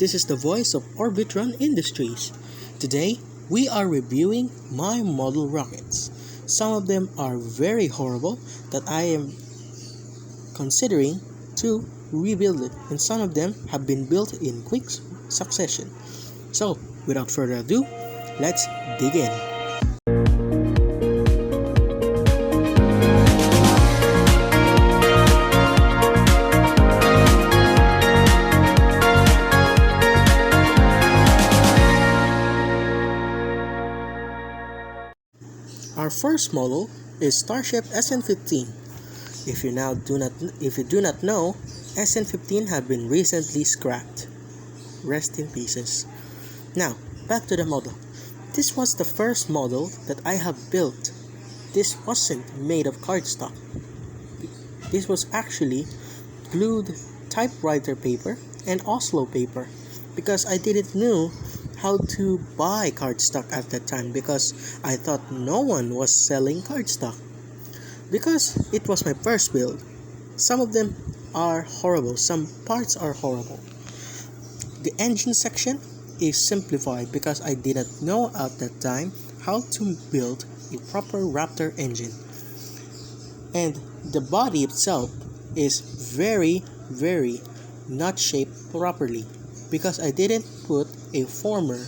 This is the voice of Orbitron Industries. Today, we are reviewing my model rockets. Some of them are very horrible that I am considering to rebuild it, and some of them have been built in quick succession. So, without further ado, let's dig in. Our first model is Starship SN15. If you do not know, SN15 have been recently scrapped. Rest in pieces. Now, back to the model. This was the first model that I have built. This wasn't made of cardstock. This was actually glued typewriter paper and Oslo paper because I didn't know how to buy cardstock at that time because I thought no one was selling cardstock. Because it was my first build, some of them are horrible, some parts are horrible. The engine section is simplified because I did not know at that time how to build a proper Raptor engine. And the body itself is very not shaped properly because I didn't put a former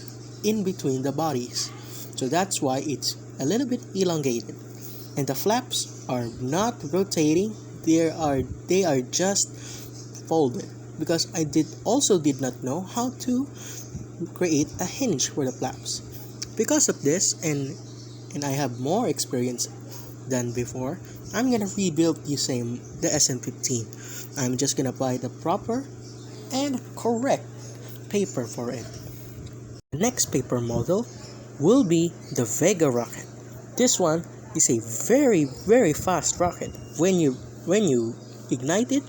in between the bodies. So that's why it's a little bit elongated. And the flaps are not rotating, they are just folded because I did not know how to create a hinge for the flaps. Because of this, and I have more experience than before, I'm gonna rebuild the SN15. I'm just gonna apply the proper and correct paper for it. The next paper model will be the Vega rocket. This one is a very fast rocket. When you ignite it,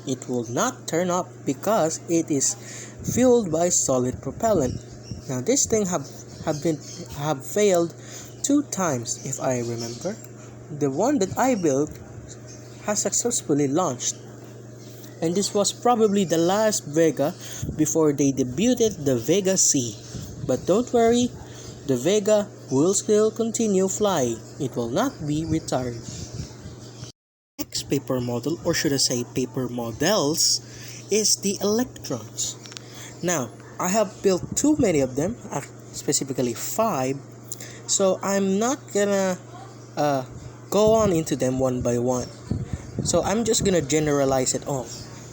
it will not turn up because it is fueled by solid propellant. Now this thing have failed 2 times if I remember. The one that I built has successfully launched. And this was probably the last Vega before they debuted the Vega C. But don't worry, the Vega will still continue flying. It will not be retired. Next paper model, or should I say paper models, is the Electrons. Now, I have built too many of them, specifically 5, so I'm not gonna go on into them one by one. So I'm just gonna generalize it all.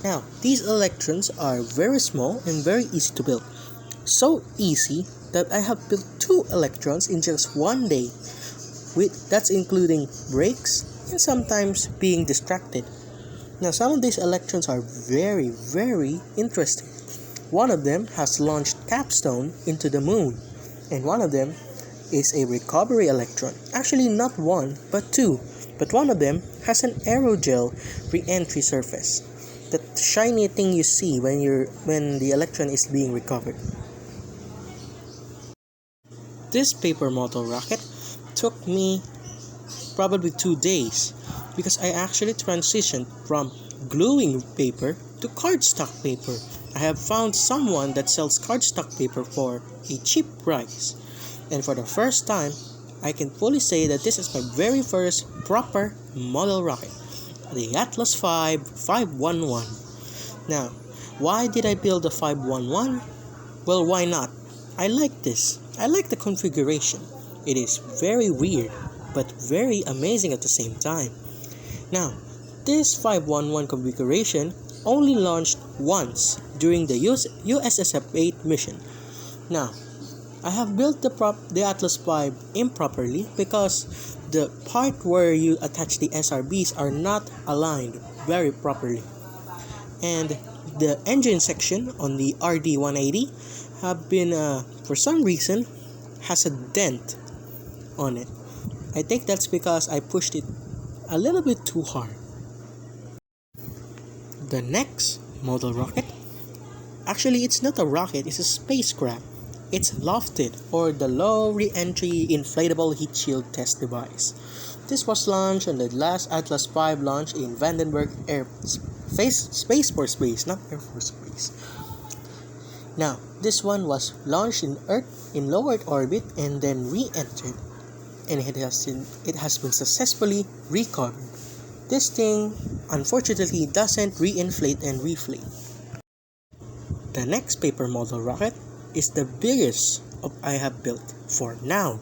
Now, these Electrons are very small and very easy to build. So easy that I have built 2 Electrons in just one day. That's including breaks and sometimes being distracted. Now, some of these Electrons are very interesting. One of them has launched Capstone into the moon, and one of them is a recovery Electron. Actually, not one, but 2. But one of them has an aerogel re-entry surface. That shiny thing you see when the Electron is being recovered. This paper model rocket took me probably 2 days because I actually transitioned from gluing paper to cardstock paper. I have found someone that sells cardstock paper for a cheap price. And for the first time, I can fully say that this is my very first proper model rocket, the Atlas V 511. Now, why did I build the 511? Well, why not? I like this. I like the configuration. It is very weird, but very amazing at the same time. Now, this 511 configuration only launched once during the USSF-8 mission. Now, I have built the Atlas V improperly because the part where you attach the SRBs are not aligned very properly. And the engine section on the RD-180 have been, for some reason, has a dent on it. I think that's because I pushed it a little bit too hard. The next model rocket, actually it's not a rocket, it's a spacecraft. It's LOFTID, or the Low Re-Entry Inflatable Heat Shield Test Device. This was launched on the last Atlas V launch in Vandenberg Space Force Base, not Air Force Base. Now, this one was launched in low Earth orbit and then re-entered, and it has been successfully recovered. This thing unfortunately doesn't re-inflate and reflate. The next paper model rocket is the biggest I have built for now.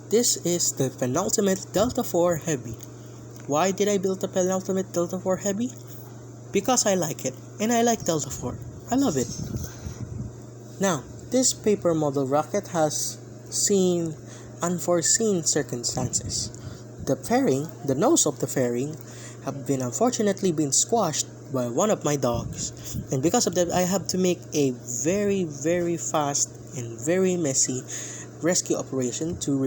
This is the penultimate Delta IV Heavy. Why did I build the penultimate Delta IV Heavy? Because I like it, and I like Delta IV. I love it. Now, this paper model rocket has seen unforeseen circumstances. The nose of the fairing, have been unfortunately been squashed by one of my dogs, and because of that, I have to make a very, very fast and very messy rescue operation to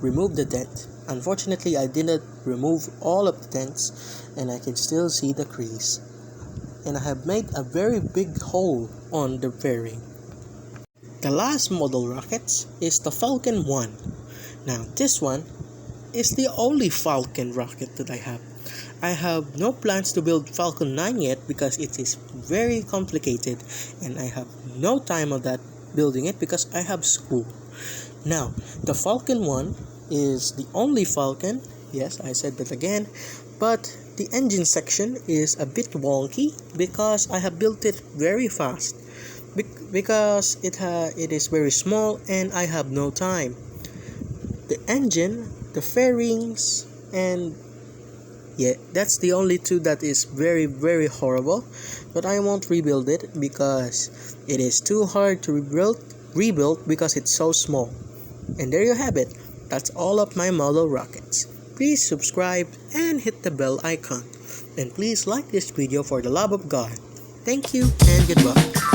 remove the dent. Unfortunately, I didn't remove all of the dents, and I can still see the crease. And I have made a very big hole on the fairing. The last model rockets is the Falcon 1. Now, this one is the only Falcon rocket that I have. I have no plans to build Falcon 9 yet because it is very complicated, and I have no time of that building it because I have school. Now, the Falcon 1 is the only Falcon. Yes, I said that again. But the engine section is a bit wonky because I have built it very fast. Because it is very small and I have no time. The engine, the fairings, and yeah, that's the only two that is very, very horrible. But I won't rebuild it because it is too hard to rebuild because it's so small. And there you have it. That's all of my model rockets. Please subscribe and hit the bell icon. And please like this video for the love of God. Thank you and goodbye.